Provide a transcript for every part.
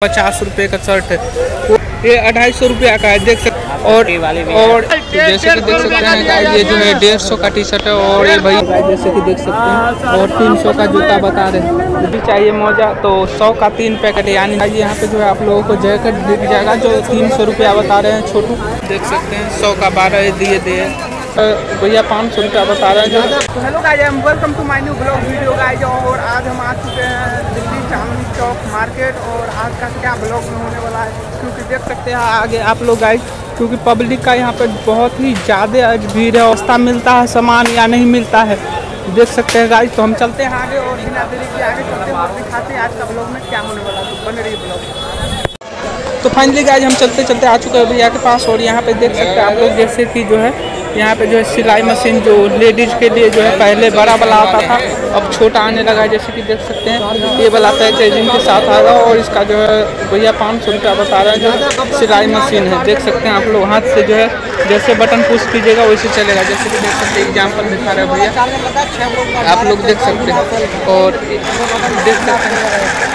50 रुपये का शर्ट है, ये 250 रुपया का है, देख सकते हैं। और जैसे कि देख सकते हैं गाइस, ये जो है 150 का टी शर्ट है। और ये भाई जैसे कि देख सकते हैं, और 300 का जूता बता रहे हैं। यदि चाहिए मोजा तो 100 का 3 पैकेट, यानी यहाँ पे जो है आप लोगों को जैकेट दिख जाएगा जो 300 रुपया बता रहे हैं। छोटू देख सकते हैं 100 का 12 दिए भैया 500 रुपया बता रहे हैं। तो hello guys, welcome to my new blog video guys. और आज हम आ चुके हैं दिल्ली चांदनी चौक मार्केट। और आज का क्या ब्लॉग में होने वाला है, क्योंकि देख सकते हैं आगे आप लोग गाइस, क्योंकि पब्लिक का यहाँ पे बहुत ही ज़्यादा भीड़ है। सस्ता मिलता है सामान या नहीं मिलता है, देख सकते हैं गाइस। तो हम चलते हैं आगे और बिना देरी के आगे चलते हैं और दिखाते हैं आज का ब्लॉग में क्या होने वाला है। तो बने रहिए ब्लॉग। तो फाइनली गाइस हम चलते चलते आ चुके हैं भैया के पास। और यहाँ पे देख सकते हैं आप लोग, जैसे कि जो है यहाँ पे जो है सिलाई मशीन जो लेडीज़ के लिए जो है पहले बड़ा वाला आता था, अब छोटा आने लगा है। जैसे कि देख सकते हैं ये वाला पैकेजिंग के साथ आएगा। और इसका जो है भैया 500 रुपया बता रहा है। जो सिलाई मशीन है देख सकते हैं आप लोग, हाथ से जो है जैसे बटन पुश कीजिएगा वैसे चलेगा। जैसे कि देख सकते हैं एग्जाम्पल दिखा रहे हैं भैया, आप लोग देख सकते हैं। और देख सकते हैं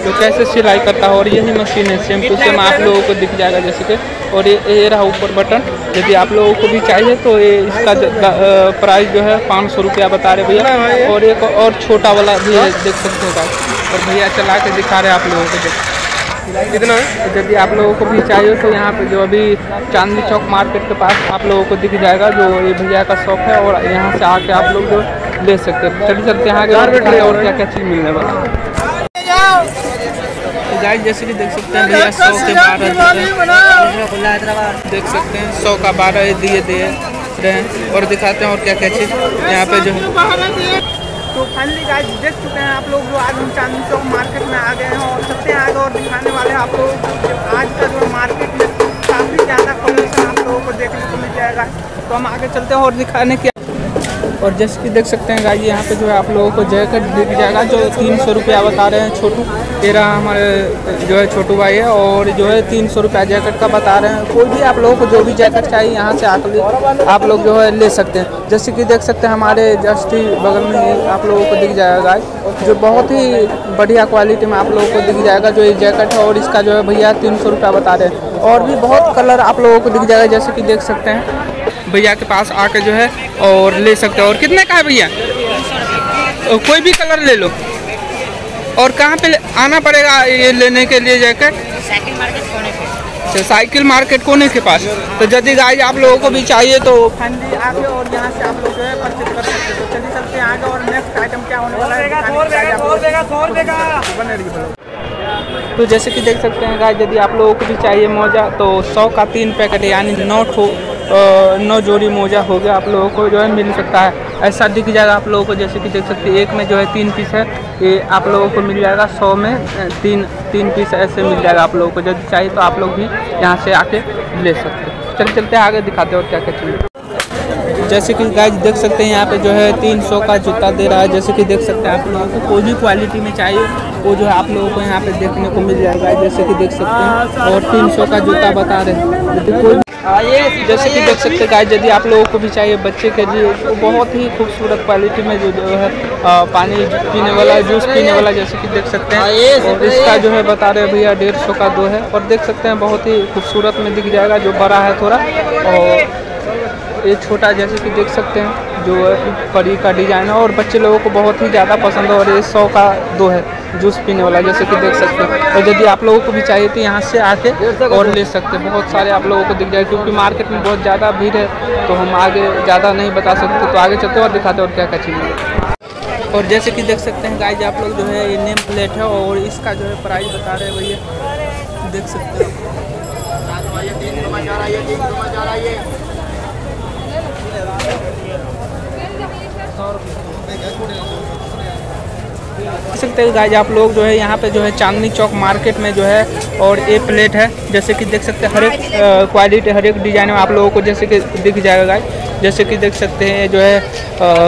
तो कैसे सिलाई करता है। और यही मशीन है, सेम टू सेम आप लोगों को दिख जाएगा जैसे कि। और ये रहा ऊपर बटन। यदि आप लोगों को भी चाहिए तो ये इसका प्राइस जो है 500 रुपया बता रहे भैया। और एक और छोटा वाला भी है, देख सकते हो गाइस। और भैया चला के दिखा रहे हैं आप लोगों को कितना है। यदि आप लोगों को भी चाहिए तो यहाँ पे जो अभी चांदनी चौक मार्केट के पास आप लोगों को दिख जाएगा जो ये भैया का शॉप है। और यहाँ से आके आप लोग जो ले सकते हैं। चलिए चलते हैं आगे और क्या क्या चीज़ मिलने वाला है गाइस। जैसे कि देख सकते हैं भैया 100 के 12 देख सकते हैं, 100 का 12 दिए रहे। और दिखाते हैं और क्या क्या चीज़ यहाँ पे जो है। तो फाइनली गाइस देख चुके हैं आप लोग, जो आज हम चांदनी चौक मार्केट में आ गए हैं। और सबसे आगे और दिखाने वाले हैं आप लोग आज का जो मार्केट में काफ़ी ज़्यादा कलेक्शन आप लोगों को देखने को मिल जाएगा। तो हम आगे चलते हैं और दिखाने की। और जैसे कि देख सकते हैं गाइस, यहाँ पे जो है आप लोगों को जैकेट दिख जाएगा जो 300 रुपया बता रहे हैं। छोटू ये रहा हमारे जो है छोटू भाई है। और जो है 300 रुपया जैकेट का बता रहे हैं। कोई भी आप लोगों को जो भी जैकेट चाहिए यहाँ से आकर आप लोग जो है ले सकते हैं। जैसे कि देख सकते हैं हमारे जस्ट ही बगल में आप लोगों को दिख जाएगा गाइस, जो बहुत ही बढ़िया क्वालिटी में आप लोगों को दिख जाएगा जो ये जैकेट है। और इसका जो है भैया 300 रुपया बता रहे हैं। और भी बहुत कलर आप लोगों को दिख जाएगा, जैसे कि देख सकते हैं भैया के पास आके जो है और ले सकते हैं। और कितने का है भैया? कोई भी कलर ले लो। और कहाँ पे आना पड़ेगा ये लेने के लिए जैकेट? साइकिल मार्केट कोने पे। साइकिल मार्केट कोने के पास। तो यदि गाइस आप लोगों को भी चाहिए तो फाइनली आगे और यहाँ से आप लोग जो है परचेज कर सकते हो। तो चलिए चलते हैं आगे और नेक्स्ट आइटम क्या होने वाला है। तो जैसे कि देख सकते हैं गाइस, यदि आप लोगों को भी चाहिए मोजा तो 100 का 3 पैकेट, यानी 9 जोड़ी मोजा हो गया आप लोगों को जो है मिल सकता है। ऐसा दिख जाएगा आप लोगों को, जैसे कि देख सकते हैं एक में जो है 3 पीस है, ये आप लोगों को मिल जाएगा 100 में 3 पीस ऐसे मिल जाएगा आप लोगों को। यदि चाहिए तो आप लोग भी यहाँ से आके ले सकते हैं। चलते चलते आगे दिखाते हैं और क्या क्या चाहिए। जैसे कि गाइस देख सकते हैं यहाँ पे जो है 300 का जूता दे रहा है। जैसे कि देख सकते हैं आप लोगों को कोई भी क्वालिटी में चाहिए वो जो है आप लोगों को यहाँ पे देखने को मिल जाएगा। जैसे कि देख सकते हैं और 300 का जूता बता रहे हैं। यदि कोई जैसे कि देख सकते हैं गाइस, यदि आप लोगों को भी चाहिए बच्चे के लिए तो बहुत ही खूबसूरत क्वालिटी में जो है पानी पीने वाला, जूस पीने वाला, जैसे कि देख सकते हैं। और इसका जो है बता रहे हैं भैया 150 का 2 है। और देख सकते हैं बहुत ही खूबसूरत में दिख जाएगा, जो बड़ा है थोड़ा। और ये छोटा जैसे कि देख सकते हैं जो परी का डिज़ाइन है। और बच्चे लोगों को बहुत ही ज़्यादा पसंद है। और ये 100 का 2 है जूस पीने वाला, जैसे कि देख सकते हैं। और यदि आप लोगों को भी चाहिए तो यहाँ से आके और ले सकते हैं। बहुत सारे आप लोगों को दिख जाए, क्योंकि मार्केट में बहुत ज़्यादा भीड़ है तो हम आगे ज़्यादा नहीं बता सकते। तो आगे चलते हैं और दिखाते हैं और क्या क्या चीज़। और जैसे कि देख सकते हैं गाइस, आप लोग जो है ये नेम प्लेट है और इसका जो है प्राइस बता रहे हैं भैया, देख सकते हैं। देख सकते हैं गाइस आप लोग जो है यहाँ पे जो है चांदनी चौक मार्केट में जो है। और ये प्लेट है, जैसे कि देख सकते हैं हर एक क्वालिटी हर एक डिज़ाइन में आप लोगों को जैसे कि दिख जाएगा गाइस। जैसे कि देख सकते हैं जो है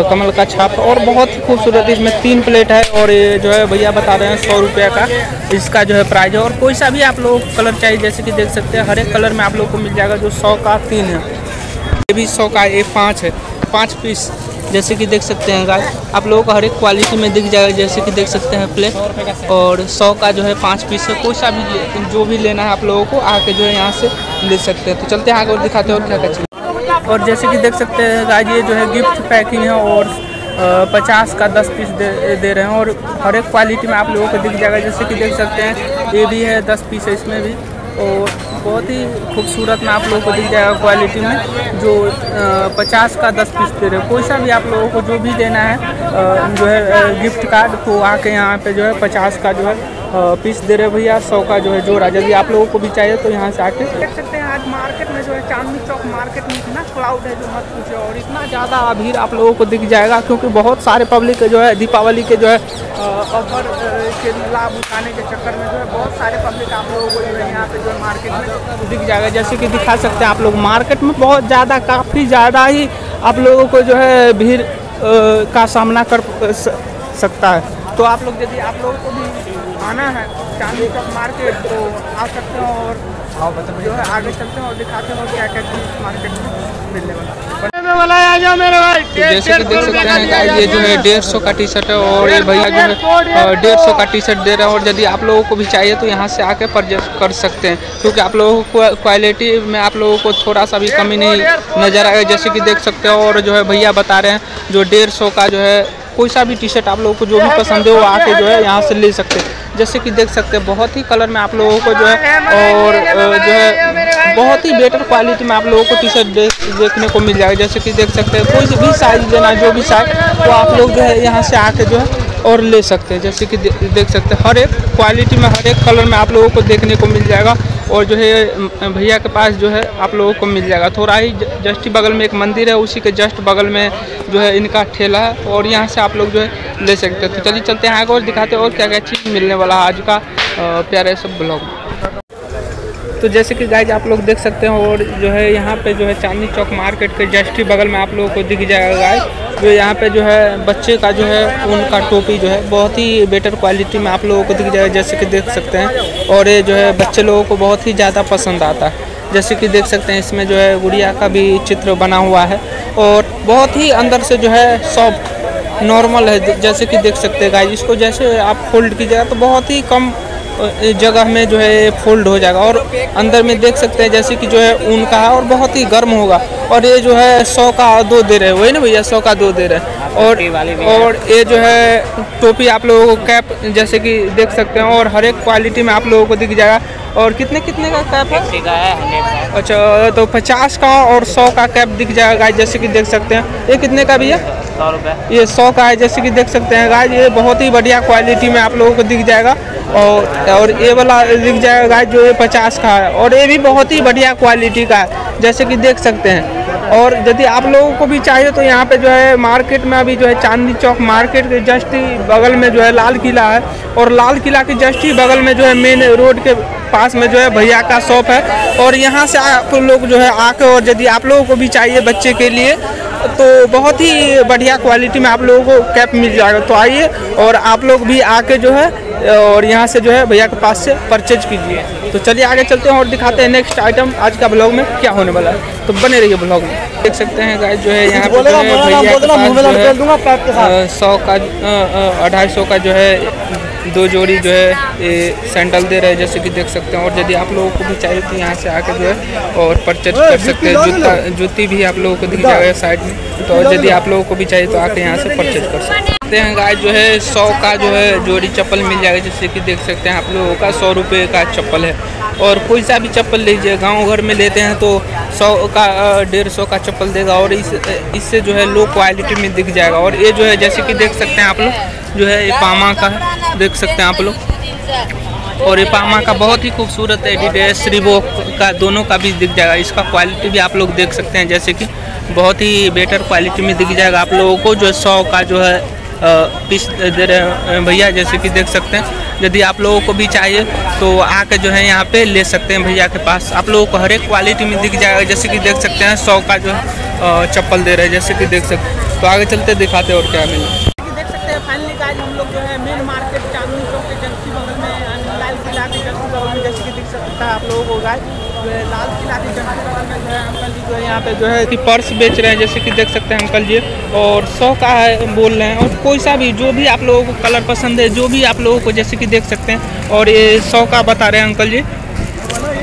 कमल का छाप। और बहुत ही खूबसूरत इसमें 3 प्लेट है। और ये जो है भैया बता रहे हैं 100 रुपये का इसका जो है प्राइस है। और कोई सा भी आप लोगों को कलर चाहिए, जैसे कि देख सकते हैं हर एक कलर में आप लोग को मिल जाएगा। जो 100 का 3 है, ये भी 100 का ये 5 है, 5 पीस जैसे कि देख सकते हैं गाइस, आप लोगों को हर एक क्वालिटी में दिख जाएगा। जैसे कि देख सकते हैं प्लेट, और 100 का जो है 5 पीस है। कोई सा भी जो भी लेना है आप लोगों को आके जो है यहाँ से ले सकते हैं। तो चलते हैं आगे और दिखाते हैं और क्या क्या चीज़। और जैसे कि देख सकते हैं गाइस, ये जो है गिफ्ट पैकिंग है और 50 का 10 पीस दे रहे हैं, और हर एक क्वालिटी में आप लोगों को दिख जाएगा। जैसे कि देख सकते हैं ये भी है 10 पीस है इसमें भी, और बहुत ही खूबसूरत में आप लोगों को दिख जाएगा क्वालिटी में, जो 50 का 10 पीस दे रहे हैं। कोई सा भी आप लोगों को जो भी लेना है जो है गिफ्ट कार्ड, तो आके यहाँ पे जो है 50 का जो है पीस दे रहे भैया, 100 का जो है जोड़ा। यदि आप लोगों को भी चाहिए तो यहाँ से आके देख सकते हैं। आज मार्केट में जो है चांदनी चौक मार्केट में इतना क्राउड है जो मत पूछो, और इतना ज़्यादा भीड़ आप लोगों को दिख जाएगा, क्योंकि बहुत सारे पब्लिक जो है दीपावली के जो है ऑफर के लाभ उठाने के चक्कर में जो है बहुत सारे पब्लिक आप लोगों को जो है यहाँ पे जो है मार्केट में दिख जाएगा। जैसे कि दिखा सकते हैं आप लोग, मार्केट में बहुत ज़्यादा काफ़ी ज़्यादा ही आप लोगों को जो है भीड़ का सामना कर सकता है। तो आप लोग यदि आप लोगों को भी आना है चांदनी चौक मार्केट तो आ सकते हैं, और जो है आगे चलते हैं और दिखाते हैं क्या क्या चीज़ मार्केट में मिलने वाला है। जैसे कि देख सकते हैं गाइस, ये जो है 150 का टी शर्ट है, और ये भैया जो है 150 का टी शर्ट दे रहे हैं। और यदि आप लोगों को भी चाहिए तो यहाँ से आके परचेज कर सकते हैं, क्योंकि आप लोगों को क्वालिटी में आप लोगों को थोड़ा सा भी कमी नहीं नज़र आएगा। जैसे कि देख सकते हो, और जो है भैया बता रहे हैं जो 150 का जो है कोई सा भी टी शर्ट आप लोगों को जो भी पसंद है वो आके जो है यहाँ से ले सकते हैं। जैसे कि देख सकते हैं बहुत ही कलर में आप लोगों को जो है, और जो है बहुत ही बेटर क्वालिटी में आप लोगों को टी शर्ट देखने को मिल जाएगा। जैसे कि देख सकते हैं कोई भी साइज लेना, जो भी साइज, तो आप लोग जो है यहाँ से आके जो है और ले सकते हैं। जैसे कि देख सकते हैं हर एक क्वालिटी में हर एक कलर में आप लोगों को देखने को मिल जाएगा। और जो है भैया के पास जो है आप लोगों को मिल जाएगा। थोड़ा ही जस्ट बगल में एक मंदिर है, उसी के जस्ट बगल में जो है इनका ठेला है, और यहाँ से आप लोग जो है ले सकते हैं। तो चलिए चलते हैं आगे और दिखाते हैं और क्या क्या चीज़ मिलने वाला है आज का प्यारे सब ब्लॉग में। तो जैसे कि गाइज आप लोग देख सकते हैं, और जो है यहाँ पे जो है चांदनी चौक मार्केट के जस्ट ही बगल में आप लोगों को दिख जाएगा गाइज, जो यहाँ पे जो है बच्चे का जो है उनका टोपी जो है बहुत ही बेटर क्वालिटी में आप लोगों को दिख जाएगा। जैसे कि देख सकते हैं, और ये जो है बच्चे लोगों को बहुत ही ज़्यादा पसंद आता है। जैसे कि देख सकते हैं इसमें जो है गुड़िया का भी चित्र बना हुआ है, और बहुत ही अंदर से जो है सॉफ्ट नॉर्मल है। जैसे कि देख सकते हैं गाइज, इसको जैसे आप फोल्ड कीजिएगा तो बहुत ही कम जगह में जो है फोल्ड हो जाएगा, और अंदर में देख सकते हैं जैसे कि जो है ऊन का है और बहुत ही गर्म होगा। और ये जो है 100 का 2 दे रहे हैं, वही ना भैया 100 का 2 दे रहे हैं। और ये जो है टोपी आप लोगों को कैप जैसे कि देख सकते हैं, और हर एक क्वालिटी में आप लोगों को दिख जाएगा। और कितने का कैप है? अच्छा, तो 50 का और 100 का कैप दिख जाएगा गाइस। जैसे कि देख सकते हैं ये कितने का भैया? 100 रुपये। ये 100 का है। जैसे कि देख सकते हैं गाइस, ये बहुत ही बढ़िया क्वालिटी में आप लोगों को दिख जाएगा। और ये वाला दिख जाएगा गाइस जो ये 50 का है, और ये भी बहुत ही बढ़िया क्वालिटी का है, जैसे कि देख सकते हैं। और यदि आप लोगों को भी चाहिए तो यहाँ पे जो है मार्केट में अभी जो है चांदनी चौक मार्केट के जस्ट ही बगल में जो है लाल किला है, और लाल किला के जस्ट ही बगल में जो है मेन रोड के पास में जो है भैया का शॉप है। और यहाँ से आप लोग जो है आके, और यदि आप लोगों को भी चाहिए बच्चे के लिए तो बहुत ही बढ़िया क्वालिटी में आप लोगों को कैप मिल जाएगा। तो आइए और आप लोग भी आके जो है और यहाँ से जो है भैया के पास से परचेज कीजिए। तो चलिए आगे चलते हैं और दिखाते हैं नेक्स्ट आइटम आज का ब्लॉग में क्या होने वाला है। तो बने रहिए ब्लॉग में। देख सकते हैं गाइस जो है यहाँ पे जो है भैया के पास 100 का 250 का जो है 2 जोड़ी जो है ये सैंडल दे रहे हैं, जैसे कि देख सकते हैं। और यदि आप लोगों को भी चाहिए तो यहाँ से आकर जो है और परचेज कर सकते हैं। जूती भी आप लोगों को दिख जाएगा साइड में। तो यदि आप लोगों को भी चाहिए तो आके यहाँ से परचेज कर सकते हैं। गाइस जो है 100 का जो है जोड़ी चप्पल मिल जाएगा, जैसे कि देख सकते हैं आप लोगों का 100 रुपये का चप्पल है। और कोई सा भी चप्पल लीजिए, गांव घर में लेते हैं तो 100 का 150 का चप्पल देगा, और इससे जो है लो क्वालिटी में दिख जाएगा। और ये जो है जैसे कि देख सकते हैं आप लोग जो है ये पामा का है, देख सकते हैं आप लोग। और ये पामा का बहुत ही खूबसूरत एडिडास रिबॉक का दोनों का भी दिख जाएगा। इसका क्वालिटी भी आप लोग देख सकते हैं, जैसे कि बहुत ही बेटर क्वालिटी में दिख जाएगा आप लोगों को। जो 100 का जो है पीस दे रहे हैं भैया, जैसे कि देख सकते हैं। यदि आप लोगों को भी चाहिए तो आके जो है यहाँ पे ले सकते हैं भैया के पास। आप लोगों को हर एक क्वालिटी में दिख जाएगा, जैसे कि देख सकते हैं 100 का जो है चप्पल दे रहे हैं, जैसे कि देख सकते हैं। तो आगे चलते दिखाते और क्या मिले। देख सकते हैं फाइनली गाइस हम लोग जो है मेन मार्केट चांदनी चौक के जंक्शन बगल में लाल किला किला के जस्ट बगल में जैसे कि दिख सकता है आप लोगों को गाइस, जो है लाल किला के जस्ट बगल में जो है अंकल जी जो है यहाँ पे जो है कि पर्स बेच रहे हैं, जैसे कि देख सकते हैं अंकल जी, और 100 का है बोल रहे हैं। और कोई सा भी जो भी आप लोगों को कलर पसंद है, जो भी आप लोगों को जैसे कि देख सकते हैं, और ये 100 का बता रहे हैं अंकल जी।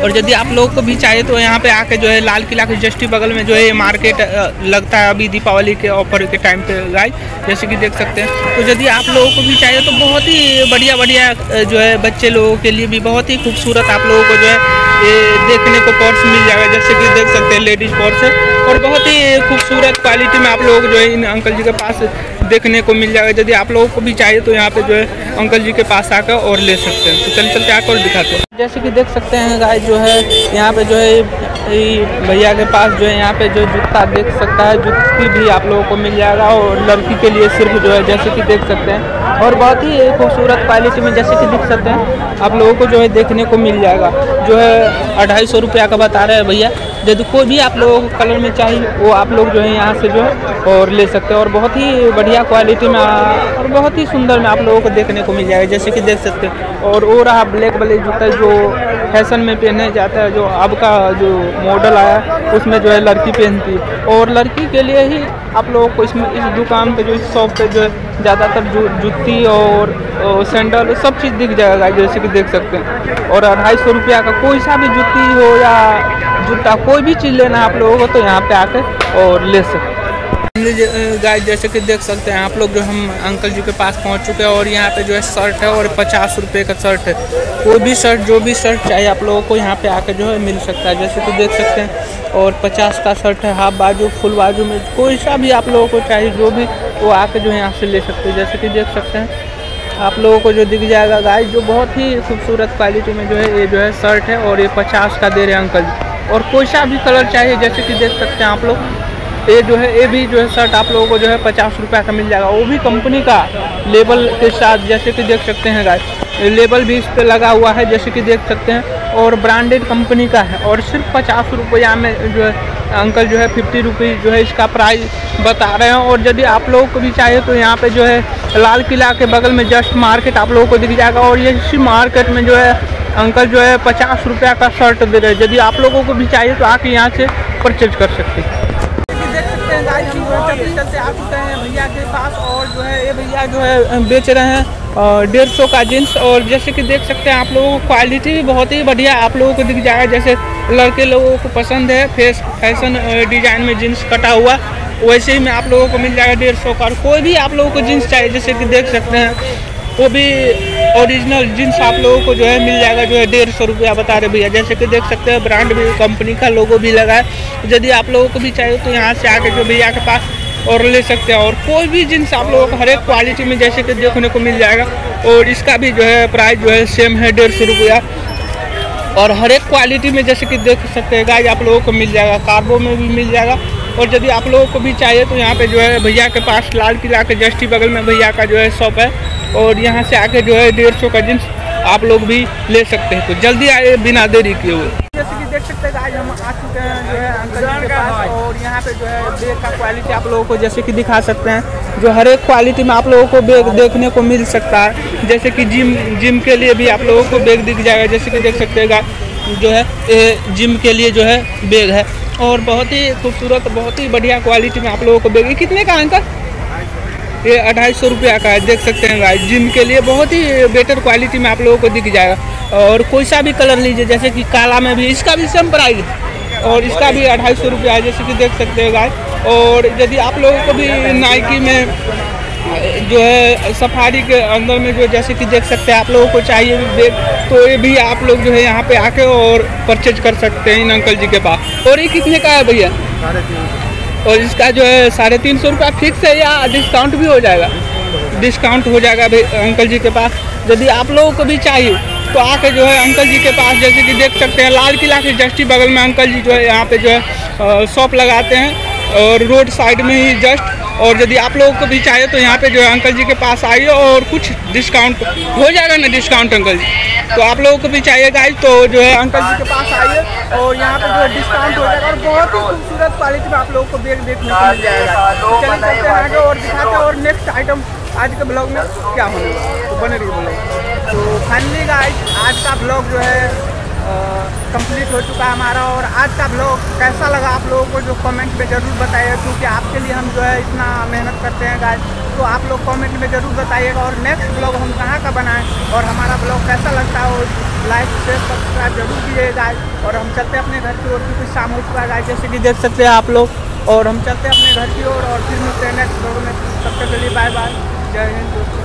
और यदि आप लोगों को भी चाहिए तो यहाँ पे आके जो है लाल किला के जस्ट बगल में जो है मार्केट लगता है अभी दीपावली के ऑफर के टाइम पे गाइस, जैसे कि देख सकते हैं। तो यदि आप लोगों को भी चाहिए तो बहुत ही बढ़िया बढ़िया जो है बच्चे लोगों के लिए भी बहुत ही खूबसूरत आप लोगों को जो है ये देखने को पर्स मिल जाएगा, जैसे कि देख सकते हैं लेडीज पर्स है, और बहुत ही खूबसूरत क्वालिटी में आप लोग जो है इन अंकल जी के पास देखने को मिल जाएगा। यदि आप लोगों को भी चाहिए तो यहाँ पे जो है अंकल जी के पास आकर और ले सकते हैं। तो चलते आकर दिखाते हैं। जैसे कि देख सकते हैं गाइस, जो है यहाँ पे जो है भैया के पास जो है यहाँ पे जो जूता देख सकता है, जूती भी आप लोगों को मिल जाएगा, और लड़की के लिए सिर्फ जो है जैसे कि देख सकते हैं, और बहुत ही खूबसूरत क्वालिटी में जैसे कि दिख सकते हैं आप लोगों को जो है देखने को मिल जाएगा। जो है 250 रुपया का बता रहे हैं भैया। यदि कोई भी आप लोगों को कलर में चाहिए वो आप लोग जो है यहाँ से जो है और ले सकते हैं, और बहुत ही बढ़िया क्वालिटी में और बहुत ही सुंदर में आप लोगों को देखने को मिल जाएगा, जैसे कि देख सकते हैं। और वो रहा ब्लैक वाले जूता जो फैशन में पहने जाता है, जो अब का जो मॉडल आया उसमें जो है लड़की पहनती है, और लड़की के लिए ही आप लोगों को इसमें इस दुकान पे जो इस शॉप पे जो है ज़्यादातर जूती और सैंडल सब चीज़ दिख जाएगा, जैसे कि देख सकते हैं। और 250 रुपया का कोई सा भी जूती हो या जूता कोई भी चीज़ लेना आप लोगों को तो यहाँ पे आके और ले सकते हैं। गाइस जैसे कि देख सकते हैं आप लोग, जो हम अंकल जी के पास पहुंच चुके हैं, और यहाँ पे जो है शर्ट है, और 50 रुपये का शर्ट है। कोई भी शर्ट जो भी शर्ट चाहिए आप लोगों को यहाँ पे आके जो है मिल सकता है, जैसे कि देख सकते हैं। और 50 का शर्ट है, हाफ बाजू फुल बाजू में कोई सा भी आप लोगों को चाहिए जो भी वो आके जो है यहाँ से ले सकते हैं, जैसे कि देख सकते हैं आप लोगों को जो दिख जाएगा गाइस, जो बहुत ही खूबसूरत क्वालिटी में जो है ये जो है शर्ट है, और ये 50 का दे रहे हैं अंकल जी। और कोई सा भी कलर चाहिए जैसे कि देख सकते हैं आप लोग, ये जो है ये भी जो है शर्ट आप लोगों को जो है 50 रुपये का मिल जाएगा, वो भी कंपनी का लेबल के साथ, जैसे कि देख सकते हैं गाइस। लेबल भी इस पे लगा हुआ है, जैसे कि देख सकते हैं, और ब्रांडेड कंपनी का है, और सिर्फ 50 रुपया में जो है अंकल जो है 50 रुपीज़ जो है इसका प्राइस बता रहे हैं। और यदि आप लोगों को भी चाहिए तो यहाँ पे जो है लाल किला के बगल में जस्ट मार्केट आप लोगों को दिख जाएगा, और ये इसी मार्केट में जो है अंकल जो है 50 रुपया का शर्ट दे रहे हैं। यदि आप लोगों को भी चाहिए तो आके यहाँ से परचेज कर सकते हैं। गाइस हम जो है चलते आ चुके हैं भैया के पास, और जो है ये भैया जो है बेच रहे हैं 150 का जीन्स, और जैसे कि देख सकते हैं आप लोगों को क्वालिटी भी बहुत ही बढ़िया आप लोगों को दिख जाएगा, जैसे लड़के लोगों को पसंद है फैशन डिजाइन में जीन्स कटा हुआ, वैसे ही में आप लोगों को मिल जाएगा 150 का। कोई भी आप लोगों को जीन्स चाहिए जैसे कि देख सकते हैं, वो भी ओरिजिनल जीन्स आप लोगों को जो है मिल जाएगा, जो है 150 रुपया बता रहे भैया, जैसे कि देख सकते हैं। ब्रांड भी कंपनी का लोगो भी लगा है। यदि आप लोगों को भी चाहिए तो यहाँ से आके जो भैया के पास और ले सकते हैं, और कोई भी जीन्स आप लोगों को हर एक क्वालिटी में जैसे कि देखने को मिल जाएगा, और इसका भी जो है प्राइस जो है सेम है 150 रुपया, और हर एक क्वालिटी में जैसे कि देख सकते हैं गाइस आप लोगों को मिल जाएगा, कार्गो में भी मिल जाएगा। और यदि आप लोगों को भी चाहिए तो यहाँ पे जो है भैया के पास लाल किला के जस्ट बगल में भैया का जो है शॉप है, और यहाँ से आके जो है 150 का जींस आप लोग भी ले सकते हैं। तो जल्दी आए बिना देरी किए हुए। जैसे कि देख सकते हैं आज हम आ चुके हैं जो है अंकल जी के पास, और यहाँ पे जो है बैग का क्वालिटी आप लोगों को जैसे कि दिखा सकते हैं, जो हर एक क्वालिटी में आप लोगों को बैग देखने को मिल सकता है। जैसे कि जिम के लिए भी आप लोगों को बैग दिख जाएगा, जैसे कि देख सकते हैं जो है ये जिम के लिए जो है बैग है, और बहुत ही खूबसूरत बहुत ही बढ़िया क्वालिटी में आप लोगों को बैग। ये कितने का अंकल? ये 250 रुपया का है, देख सकते हैं गाइस। जिम के लिए बहुत ही बेटर क्वालिटी में आप लोगों को दिख जाएगा, और कोई सा भी कलर लीजिए, जैसे कि काला में भी इसका भी सेम प्राइस है, और इसका भी 250 रुपया है, जैसे कि देख सकते हैं गाइस। और यदि आप लोगों को भी नाइकी में जो है सफारी के अंदर में जो जैसे कि देख सकते हैं आप लोगों को चाहिए बैग, तो ये भी आप लोग जो है यहाँ पे आके और परचेज कर सकते हैं इन अंकल जी के पास। और ये कितने का है भैया? 350। और इसका जो है 350 रुपया फिक्स है या डिस्काउंट भी हो जाएगा? डिस्काउंट हो जाएगा भाई अंकल जी के पास। यदि आप लोगों को भी चाहिए तो आके जो है अंकल जी के पास, जैसे कि देख सकते हैं लाल किला के जस्ट बगल में अंकल जी जो है यहाँ पे जो है शॉप लगाते हैं, और रोड साइड में ही जस्ट। और यदि आप लोगों को भी चाहिए तो यहाँ पे जो है अंकल जी के पास आइए, और कुछ डिस्काउंट हो जाएगा ना डिस्काउंट अंकल जी। तो आप लोगों को भी चाहिए गाइस तो जो है अंकल जी के पास आइए, और यहाँ पे जो है डिस्काउंट हो जाएगा, और बहुत ही खूबसूरत क्वालिटी में आप लोगों को बैग देखने को मिल जाएगा। तो चलिए चलते हैं आगे और दिखाते हैं, और नेक्स्ट आइटम आज के ब्लॉग में क्या होने वाला, तो बने रहिए ब्लॉग। तो फाइनली गाइस आज का ब्लॉग जो है कंप्लीट हो चुका है हमारा। और आज का ब्लॉग कैसा लगा आप लोगों को जो कमेंट में ज़रूर बताइएगा, क्योंकि आपके लिए हम जो है इतना मेहनत करते हैं गाइस। तो आप लोग कमेंट में ज़रूर बताइएगा और नेक्स्ट ब्लॉग हम कहाँ का बनाएं और हमारा ब्लॉग कैसा लगता है, और लाइक शेयर सब्सक्राइब जरूर कीजिएगा। और हम चलते हैं अपने घर की ओर, क्योंकि शाम हो चुका है गाइस, जैसे कि देख सकते हैं आप लोग। और हम चलते हैं अपने घर की ओर और फिर मिलते हैं नेक्स्ट ब्लॉग में। तब तक के लिए बाय बाय, जय हिंद दोस्तों।